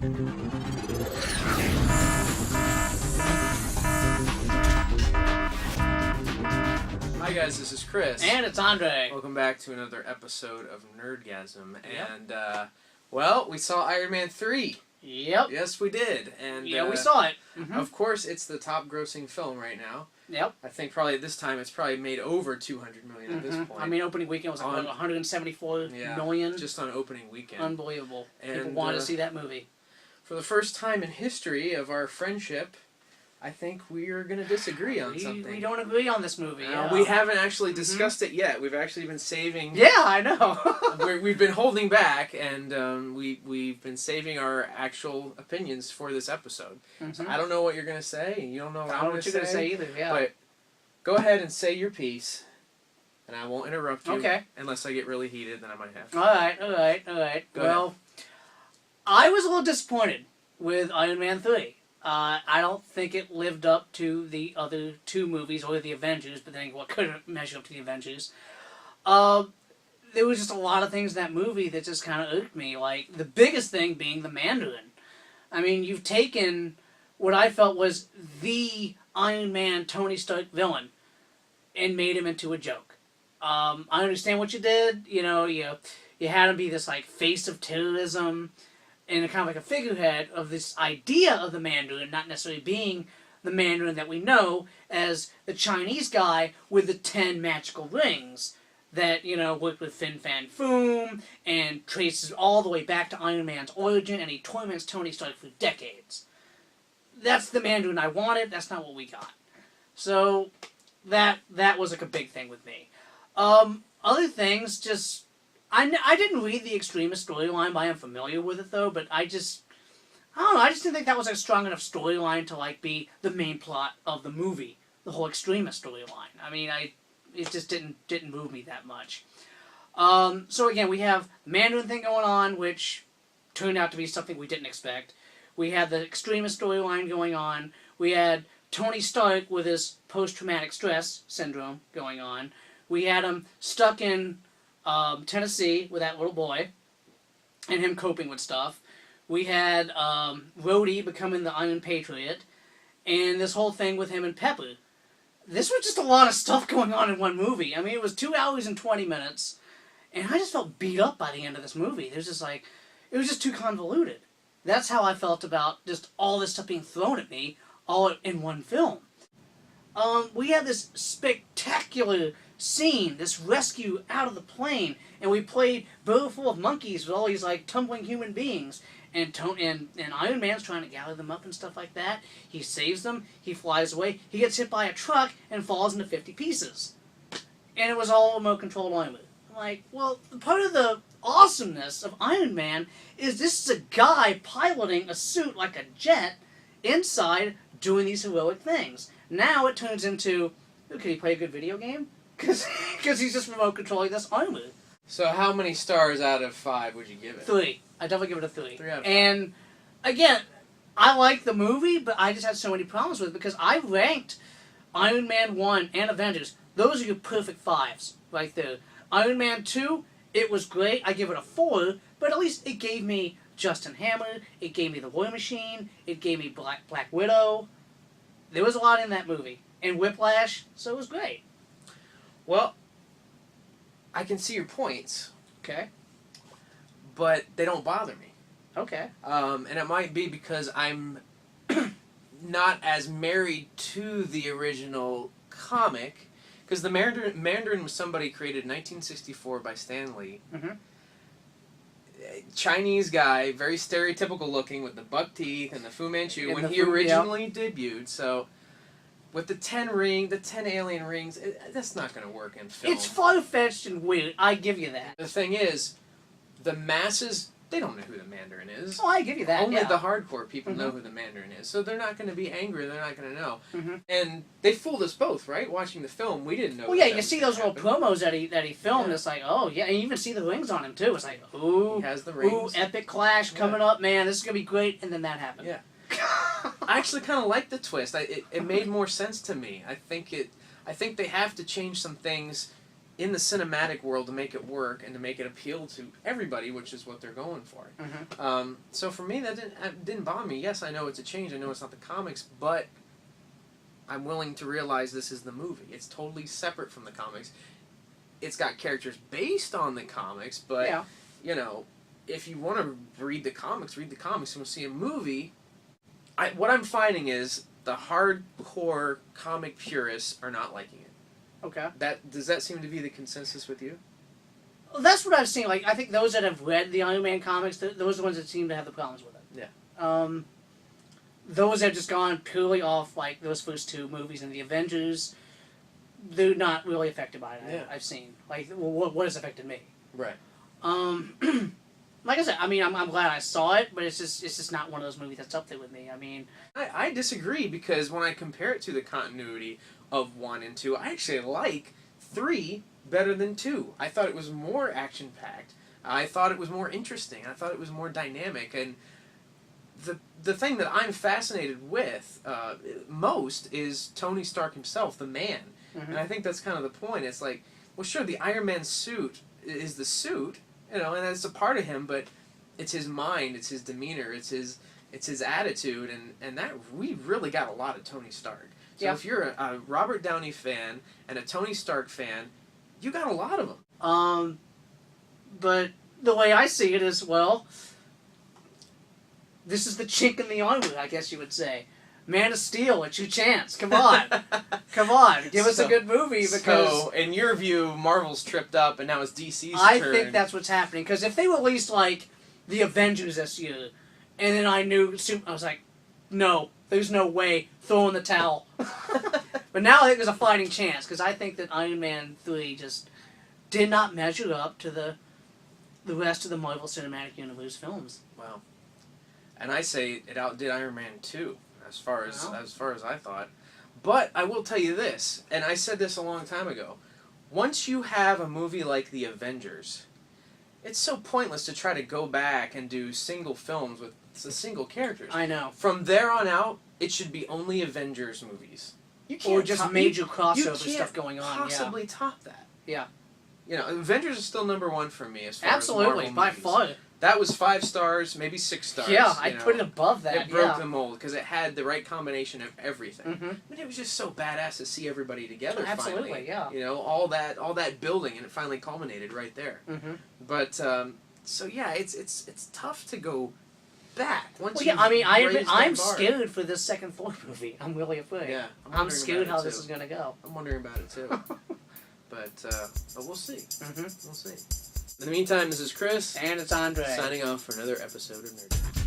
Hi guys, this is Chris. And it's Andre. Welcome back to another episode of Nerdgasm. Yep. And, well, we saw Iron Man 3. Yep. Yes, we did. And yeah, we saw it. Of course, it's the top grossing film right now. Yep. I think probably this time it's probably made over 200 million at this point. I mean, opening weekend was like 174 million. Just on opening weekend. Unbelievable. And, people wanted to see that movie. For the first time in history of our friendship, I think we're going to disagree on something. We don't agree on this movie. We haven't actually discussed it yet. We've actually been saving... Yeah, I know. We've been holding back, and we've been saving our actual opinions for this episode. So I don't know what you're going to say, and you don't know what I'm going to say. I don't know what you're going to say either, yeah. But go ahead and say your piece, and I won't interrupt you. Okay. Unless I get really heated, then I might have to. All right. Well, I was a little disappointed with Iron Man 3. I don't think it lived up to the other two movies, or the Avengers, but then what couldn't measure up to the Avengers. There was just a lot of things in that movie that just kind of irked me. Like, the biggest thing being the Mandarin. I mean, you've taken what I felt was the Iron Man Tony Stark villain and made him into a joke. I understand what you did. You know, you had him be this, like, face of terrorism, and kind of like a figurehead of this idea of the Mandarin, not necessarily being the Mandarin that we know as the Chinese guy with the 10 magical rings that, worked with Fin Fan Foom and traces all the way back to Iron Man's origin, and he torments Tony Stark for decades. That's the Mandarin I wanted. That's not what we got. So that was like a big thing with me. Other things, just... I didn't read the Extremist storyline, but I am familiar with it, though, but I don't know, I just didn't think that was a strong enough storyline to, like, be the main plot of the movie, the whole Extremist storyline. I mean, it just didn't move me that much. So again, we have the Mandarin thing going on, which turned out to be something we didn't expect. We had the Extremist storyline going on. We had Tony Stark with his post-traumatic stress syndrome going on. We had him stuck in Tennessee with that little boy, and him coping with stuff. We had Rhodey becoming the Iron Patriot, and this whole thing with him and Pepper. This was just a lot of stuff going on in one movie. I mean, it was 2 hours and 20 minutes, and I just felt beat up by the end of this movie. It was just too convoluted. That's how I felt about just all this stuff being thrown at me, all in one film. We had this spectacular scene, this rescue out of the plane, and we played Boat Full of Monkeys with all these, like, tumbling human beings, and Iron Man's trying to gather them up and stuff like that. He saves them, he flies away, he gets hit by a truck and falls into 50 pieces. And it was all remote-controlled armor. I'm like, well, part of the awesomeness of Iron Man is this is a guy piloting a suit like a jet inside doing these heroic things. Now it turns into, can he play a good video game? Because he's just remote controlling this armor. So how many stars out of 5 would you give it? 3. I definitely give it a 3. 3 out of 5. And again, I like the movie, but I just had so many problems with it because I ranked Iron Man 1 and Avengers. Those are your perfect 5s right there. Iron Man 2, it was great. I give it a 4, but at least it gave me Justin Hammer. It gave me the War Machine. It gave me Black Widow. There was a lot in that movie. And Whiplash, so it was great. Well, I can see your points. Okay. But they don't bother me. Okay. And it might be because I'm not as married to the original comic. Because the Mandarin was somebody created in 1964 by Stan Lee. Chinese guy, very stereotypical looking with the buck teeth and the Fu Manchu when he originally debuted. So... with the 10 alien rings, that's not going to work in film. It's far-fetched and weird. I give you that. The thing is, the masses, they don't know who the Mandarin is. Oh, I give you that, Only the hardcore people know who the Mandarin is. So they're not going to be angry. They're not going to know. And they fooled us both, right? Watching the film, we didn't know. Well, yeah, you see those little promos that he filmed. It's like, oh, yeah. And you even see the rings on him, too. It's like, ooh. He has the rings. Ooh, epic clash coming up, man. This is going to be great. And then that happened. Yeah. I actually kind of like the twist. It made more sense to me. I think they have to change some things in the cinematic world to make it work and to make it appeal to everybody, which is what they're going for. So for me, that didn't bother me. Yes, I know it's a change. I know it's not the comics, but I'm willing to realize this is the movie. It's totally separate from the comics. It's got characters based on the comics, but, you know, if you want to read the comics, read the comics. And we'll see a movie. What I'm finding is the hardcore comic purists are not liking it. Okay. Does that seem to be the consensus with you? Well, that's what I've seen. Like, I think those that have read the Iron Man comics, those are the ones that seem to have the problems with it. Yeah. Those that have just gone purely off, like, those first two movies and the Avengers, they're not really affected by it. Yeah. I've seen. Like, what has affected me? Right. Like I said, I mean, I'm glad I saw it, but it's just not one of those movies that's up there with me. I mean... I disagree, because when I compare it to the continuity of 1 and 2, I actually like 3 better than 2. I thought it was more action-packed. I thought it was more interesting. I thought it was more dynamic. And the thing that I'm fascinated with most is Tony Stark himself, the man. And I think that's kind of the point. It's like, well, sure, the Iron Man suit is the suit, you know, and that's a part of him, but it's his mind, it's his demeanor, it's his attitude, and that we really got a lot of Tony Stark. So if you're a Robert Downey fan and a Tony Stark fan, you got a lot of them. But the way I see it is, well, this is the chink in the armor, I guess you would say. Man of Steel, it's your chance. Come on. Come on. Give us a good movie, because... So, in your view, Marvel's tripped up and now it's DC's turn. I think that's what's happening. Because if they released, like, the Avengers this year, and then I was like, no, there's no way. Throw in the towel. But now I think there's a fighting chance, because I think that Iron Man 3 just did not measure up to the rest of the Marvel Cinematic Universe films. Wow. And I say it outdid Iron Man 2. As far as I thought. But I will tell you this, and I said this a long time ago. Once you have a movie like The Avengers, it's so pointless to try to go back and do single films with the single characters. I know. From there on out, it should be only Avengers movies. You can't or just major crossover stuff going on. Possibly top that. Yeah. You know, Avengers is still number 1 for me as far as Marvel movies. by far. That was 5 stars, maybe 6 stars. Yeah, I'd put it above that. It broke the mold because it had the right combination of everything. But it was just so badass to see everybody together. Absolutely, finally. yeah. You know, all that building, and it finally culminated right there. But so yeah, it's tough to go back. I'm scared for this second Thor movie. I'm really afraid. Yeah, I'm scared how this is gonna go. I'm wondering about it too. but we'll see. We'll see. In the meantime, this is Chris. And it's Andre. Signing off for another episode of Nerdgasm.